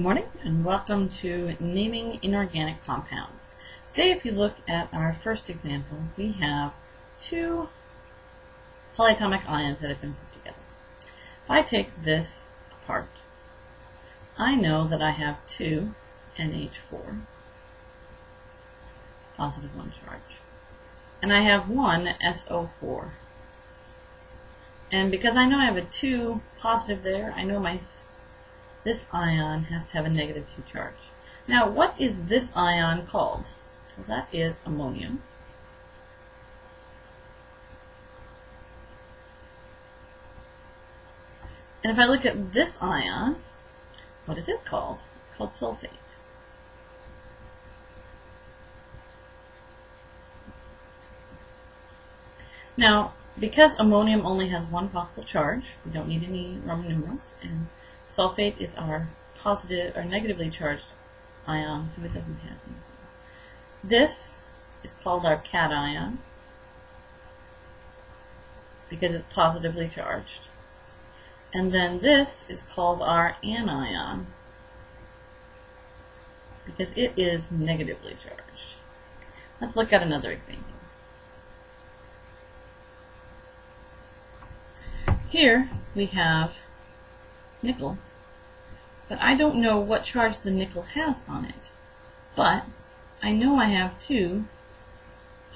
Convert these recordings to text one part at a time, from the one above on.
Good morning and welcome to Naming Inorganic Compounds. Today, if you look at our first example, we have two polyatomic ions that have been put together. If I take this apart, I know that I have two NH4, positive one charge, and I have one SO4. And because I know I have a 2 positive there, I know this ion has to have a negative 2 charge. Now, what is this ion called? Well, that is ammonium. And if I look at this ion, what is it called? It's called sulfate. Now, because ammonium only has one possible charge, we don't need any Roman numerals, and sulfate is our positive or negatively charged ion, so it doesn't have anything. This is called our cation because it's positively charged. And then this is called our anion because it is negatively charged. Let's look at another example. Here we have nickel, but I don't know what charge the nickel has on it. But I know I have two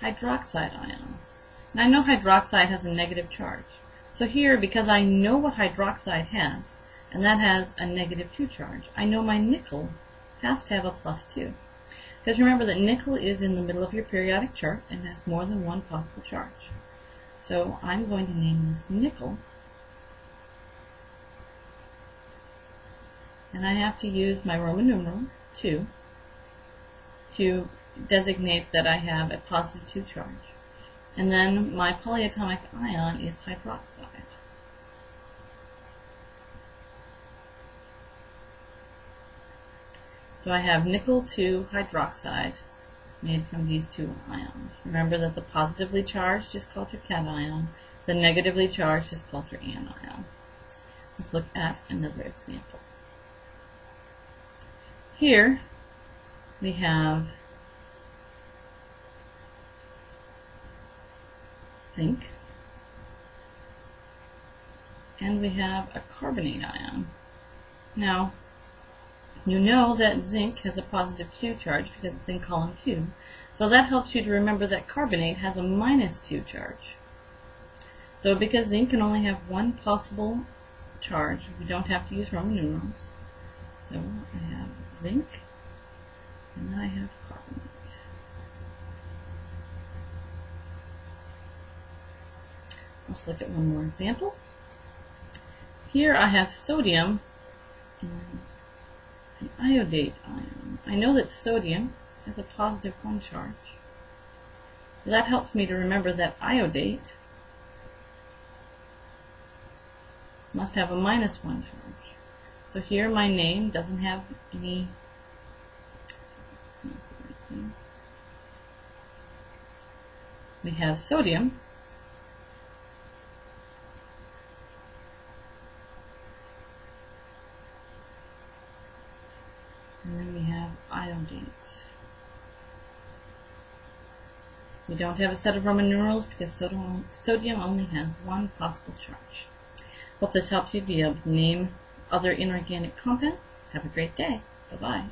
hydroxide ions, and I know hydroxide has a negative charge. So here, because I know what hydroxide has, and that has a negative 2 charge, I know my nickel has to have a +2. Because remember that nickel is in the middle of your periodic chart and has more than one possible charge. So I'm going to name this nickel. And I have to use my Roman numeral 2 to designate that I have a positive 2 charge. And then my polyatomic ion is hydroxide. So I have nickel 2 hydroxide made from these two ions. Remember that the positively charged is called your cation, the negatively charged is called your anion. Let's look at another example. Here we have zinc, and we have a carbonate ion. Now, you know that zinc has a positive 2 charge because it's in column 2, so that helps you to remember that carbonate has a -2 charge. So because zinc can only have one possible charge, we don't have to use Roman numerals. So I have zinc, and I have carbonate. Let's look at one more example. Here I have sodium and an iodate ion. I know that sodium has a positive 1 charge. So that helps me to remember that iodate must have a -1 charge. So here my name doesn't have any, we have sodium, and then we have iodate. We don't have a set of Roman numerals because sodium only has one possible charge. Hope this helps you be able to name other inorganic compounds. Have a great day. Bye-bye.